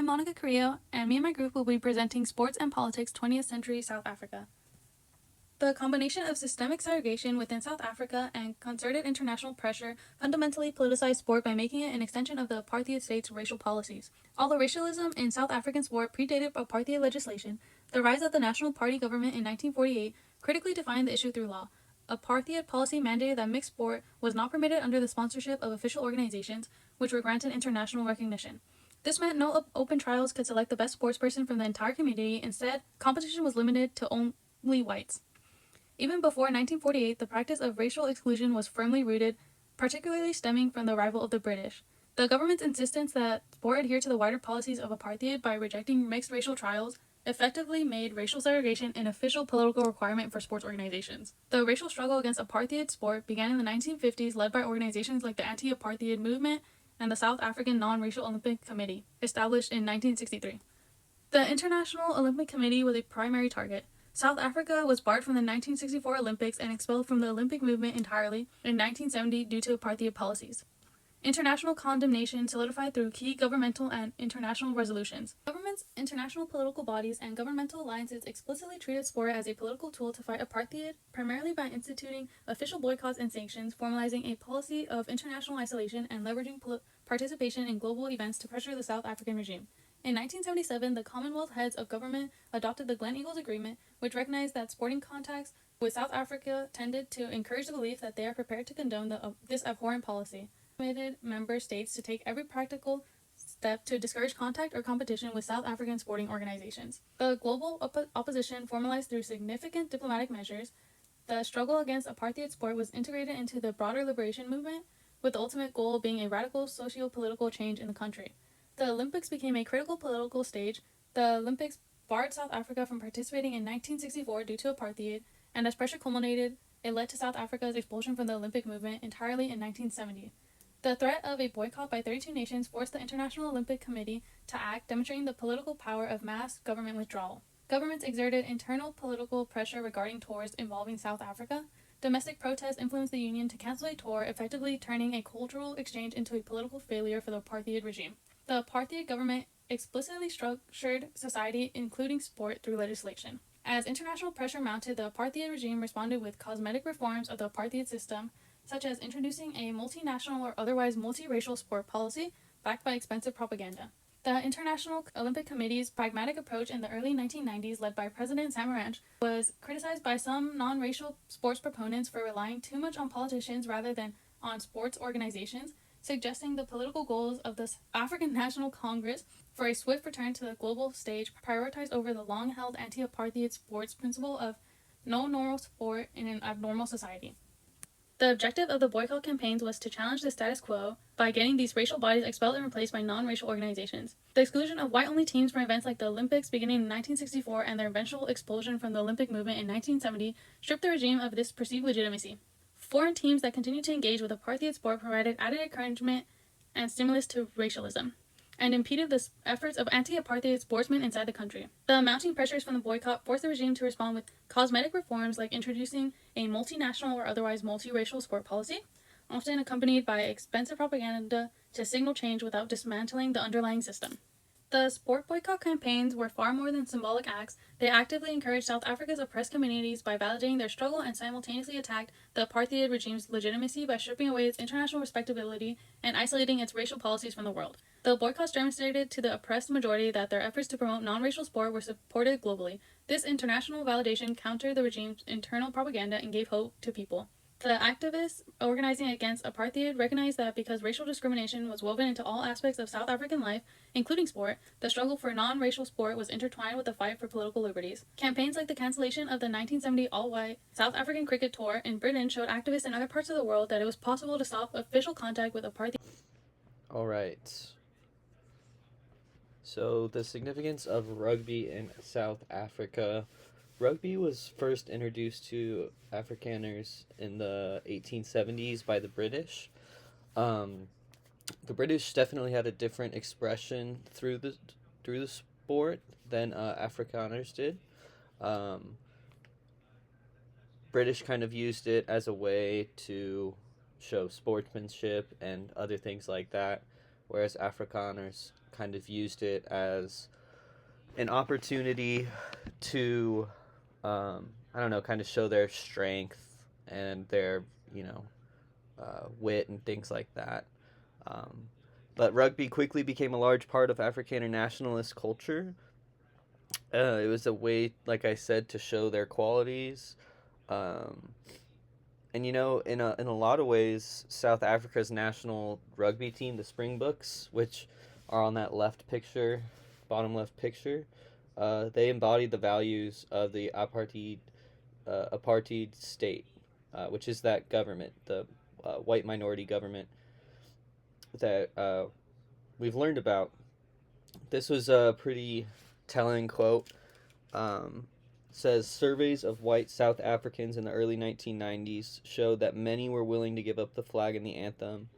I'm Monica Carrillo, and me and my group will be presenting Sports and Politics 20th Century South Africa. The combination of systemic segregation within South Africa and concerted international pressure fundamentally politicized sport by making it an extension of the apartheid state's racial policies. Although racialism in South African sport predated apartheid legislation, the rise of the National Party government in 1948 critically defined the issue through law. Apartheid policy mandated that mixed sport was not permitted under the sponsorship of official organizations, which were granted international recognition. This meant no open trials could select the best sportsperson from the entire community. Instead, competition was limited to only whites. Even before 1948, the practice of racial exclusion was firmly rooted, particularly stemming from the arrival of the British. The government's insistence that sport adhere to the wider policies of apartheid by rejecting mixed racial trials effectively made racial segregation an official political requirement for sports organizations. The racial struggle against apartheid sport began in the 1950s, led by organizations like the Anti-Apartheid Movement and the South African Non-Racial Olympic Committee, established in 1963. The International Olympic Committee was a primary target. South Africa was barred from the 1964 Olympics and expelled from the Olympic movement entirely in 1970 due to apartheid policies. International condemnation solidified through key governmental and international resolutions. Governments, international political bodies, and governmental alliances explicitly treated sport as a political tool to fight apartheid, primarily by instituting official boycotts and sanctions, formalizing a policy of international isolation, and leveraging participation in global events to pressure the South African regime. In 1977, the Commonwealth heads of government adopted the Gleneagles Agreement, which recognized that sporting contacts with South Africa tended to encourage the belief that they are prepared to condone this abhorrent policy. Committed member states to take every practical step to discourage contact or competition with South African sporting organizations. The global opposition formalized through significant diplomatic measures. The struggle against apartheid sport was integrated into the broader liberation movement, with the ultimate goal being a radical socio-political change in the country. The Olympics became a critical political stage. The Olympics barred South Africa from participating in 1964 due to apartheid, and as pressure culminated, it led to South Africa's expulsion from the Olympic movement entirely in 1970. The threat of a boycott by 32 nations forced the International Olympic Committee to act, demonstrating the political power of mass government withdrawal. Governments exerted internal political pressure regarding tours involving South Africa. Domestic protests influenced the union to cancel a tour, effectively turning a cultural exchange into a political failure for the apartheid regime. The apartheid government explicitly structured society, including sport, through legislation. As international pressure mounted, the apartheid regime responded with cosmetic reforms of the apartheid system, such as introducing a multinational or otherwise multiracial sport policy backed by expensive propaganda. The International Olympic Committee's pragmatic approach in the early 1990s, led by President Samaranch, was criticized by some non-racial sports proponents for relying too much on politicians rather than on sports organizations, suggesting the political goals of the African National Congress for a swift return to the global stage prioritized over the long-held anti-apartheid sports principle of no normal sport in an abnormal society. The objective of the boycott campaigns was to challenge the status quo by getting these racial bodies expelled and replaced by non-racial organizations. The exclusion of white-only teams from events like the Olympics beginning in 1964 and their eventual expulsion from the Olympic movement in 1970 stripped the regime of this perceived legitimacy. Foreign teams that continued to engage with apartheid sport provided added encouragement and stimulus to racialism, and impeded the efforts of anti-apartheid sportsmen inside the country. The mounting pressures from the boycott forced the regime to respond with cosmetic reforms like introducing a multinational or otherwise multiracial sport policy, often accompanied by expensive propaganda to signal change without dismantling the underlying system. The sport boycott campaigns were far more than symbolic acts. They actively encouraged South Africa's oppressed communities by validating their struggle and simultaneously attacked the apartheid regime's legitimacy by stripping away its international respectability and isolating its racial policies from the world. The boycotts demonstrated to the oppressed majority that their efforts to promote non-racial sport were supported globally. This international validation countered the regime's internal propaganda and gave hope to people. The activists organizing against apartheid recognized that because racial discrimination was woven into all aspects of South African life, including sport, the struggle for non-racial sport was intertwined with the fight for political liberties. Campaigns like the cancellation of the 1970 all-white South African cricket tour in Britain showed activists in other parts of the world that it was possible to stop official contact with apartheid. All right. So, the significance of rugby in South Africa. Rugby was first introduced to Afrikaners in the 1870s by the British. Um, the British definitely had a different expression through the sport than Afrikaners did. Um, British kind of used it as a way to show sportsmanship and other things like that, whereas Afrikaners kind of used it as an opportunity to, I don't know, kind of show their strength and their, wit and things like that. Um, but rugby quickly became a large part of Afrikaner nationalist culture. It was a way, like I said, to show their qualities. Um, and in a lot of ways, South Africa's national rugby team, the Springboks, which are on that left picture, bottom left picture, they embodied the values of the apartheid state, which is that government, the white minority government that we've learned about. This was a pretty telling quote. Says surveys of white South Africans in the early 1990s showed that many were willing to give up the flag and the anthem,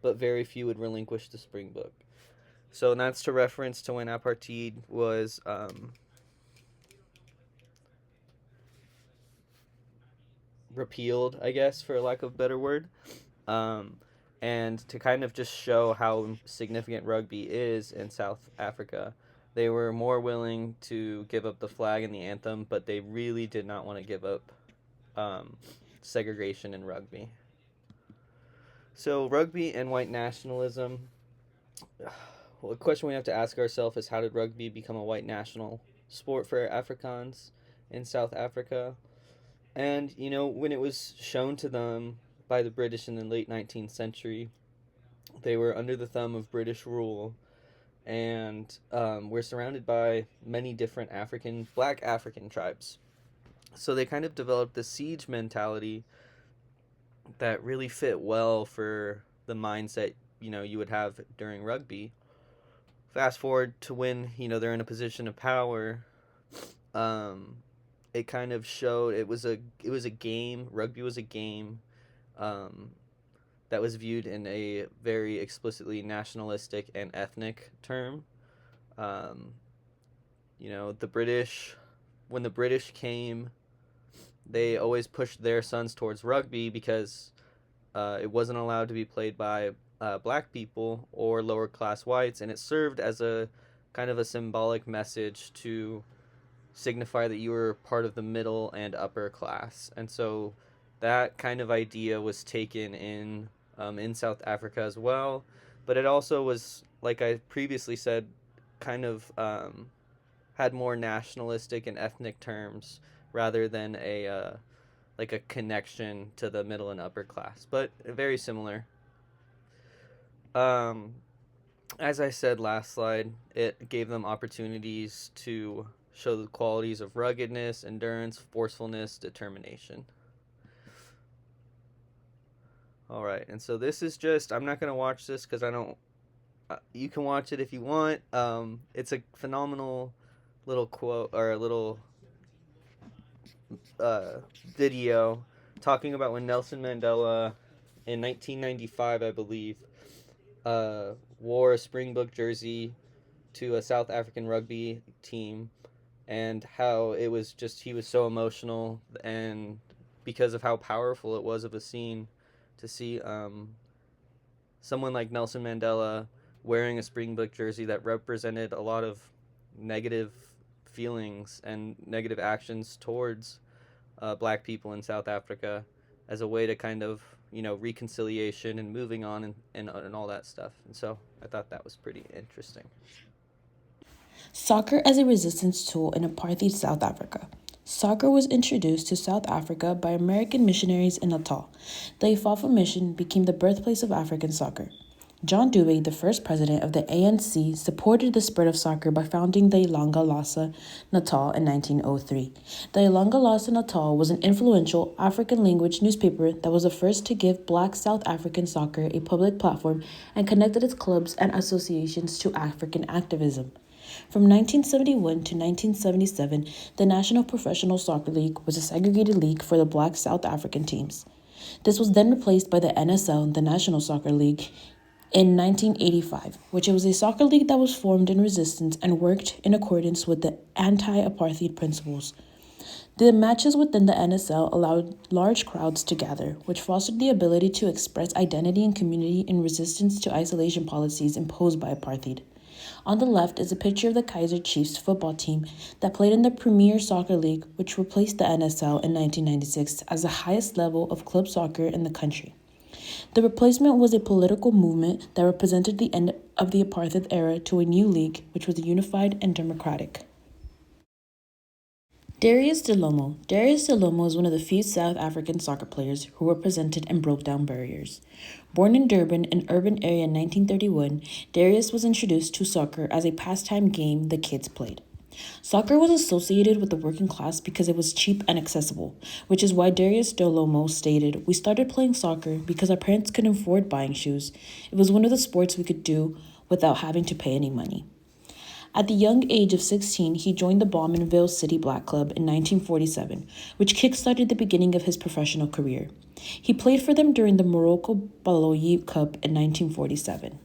but very few would relinquish the Springbok. So that's to reference to when apartheid was repealed, I guess, for lack of a better word. And to kind of just show how significant rugby is in South Africa. They were more willing to give up the flag and the anthem, but they really did not want to give up segregation in rugby. So rugby and white nationalism. Well, the question we have to ask ourselves is, how did rugby become a white national sport for Afrikaans in South Africa? And, when it was shown to them by the British in the late 19th century, they were under the thumb of British rule, and we're surrounded by many different black African tribes. So they kind of developed the siege mentality that really fit well for the mindset, you would have during rugby. Fast forward to when, they're in a position of power, it kind of showed it was a game. Rugby was a game that was viewed in a very explicitly nationalistic and ethnic term. The British, when the British came, they always pushed their sons towards rugby because it wasn't allowed to be played by black people or lower class whites, and it served as a kind of a symbolic message to signify that you were part of the middle and upper class. And so that kind of idea was taken in South Africa as well, but it also was, like I previously said, kind of had more nationalistic and ethnic terms rather than a connection to the middle and upper class, but very similar. As I said last slide, it gave them opportunities to show the qualities of ruggedness, endurance, forcefulness, determination. All right, and so this is just, I'm not going to watch this because I don't, you can watch it if you want. It's a phenomenal little quote, or a little video talking about when Nelson Mandela, in 1995, I believe, wore a Springbok jersey to a South African rugby team, and how it was just, he was so emotional, and because of how powerful it was of a scene to see someone like Nelson Mandela wearing a Springbok jersey that represented a lot of negative feelings and negative actions towards black people in South Africa, as a way to kind of, reconciliation and moving on and all that stuff. And so I thought that was pretty interesting. Soccer as a resistance tool in apartheid South Africa. Soccer was introduced to South Africa by American missionaries in Natal. The Ifafa mission became the birthplace of African soccer. John Dube, the first president of the ANC, supported the spread of soccer by founding the Ilanga Lasa Natal in 1903. The Ilanga Lasa Natal was an influential African-language newspaper that was the first to give Black South African soccer a public platform and connected its clubs and associations to African activism. From 1971 to 1977, the National Professional Soccer League was a segregated league for the Black South African teams. This was then replaced by the NSL, the National Soccer League, in 1985, which was a soccer league that was formed in resistance and worked in accordance with the anti-apartheid principles. The matches within the NSL allowed large crowds to gather, which fostered the ability to express identity and community in resistance to isolation policies imposed by apartheid. On the left is a picture of the Kaiser Chiefs football team that played in the Premier Soccer League, which replaced the NSL in 1996 as the highest level of club soccer in the country. The replacement was a political movement that represented the end of the apartheid era to a new league, which was unified and democratic. Darius Delomo. Darius Delomo is one of the few South African soccer players who represented and broke down barriers. Born in Durban, an urban area in 1931, Darius was introduced to soccer as a pastime game the kids played. Soccer was associated with the working class because it was cheap and accessible, which is why Darius Delomo stated, "We started playing soccer because our parents couldn't afford buying shoes. It was one of the sports we could do without having to pay any money." At the young age of 16, he joined the Bowmanville City Black Club in 1947, which kickstarted the beginning of his professional career. He played for them during the Morocco Baloyi Cup in 1947.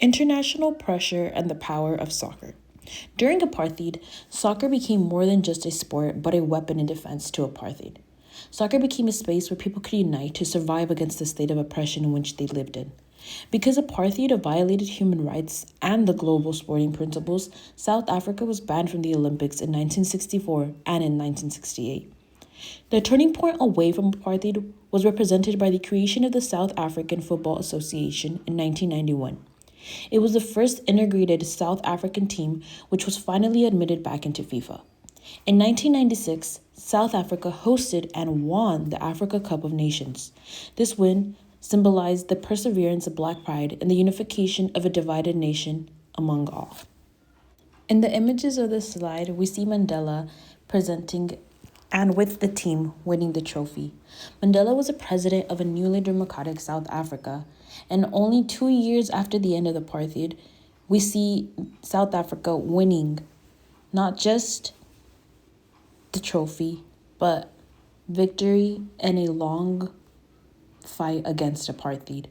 International pressure and the power of soccer. During apartheid, soccer became more than just a sport, but a weapon in defense to apartheid. Soccer became a space where people could unite to survive against the state of oppression in which they lived in. Because apartheid violated human rights and the global sporting principles, South Africa was banned from the Olympics in 1964 and in 1968. The turning point away from apartheid was represented by the creation of the South African Football Association in 1991. It was the first integrated South African team which was finally admitted back into FIFA. In 1996, South Africa hosted and won the Africa Cup of Nations. This win symbolized the perseverance of Black pride and the unification of a divided nation among all. In the images of this slide, we see Mandela presenting and with the team winning the trophy. Mandela was a president of a newly democratic South Africa, and only 2 years after the end of apartheid, we see South Africa winning not just the trophy, but victory in a long fight against apartheid.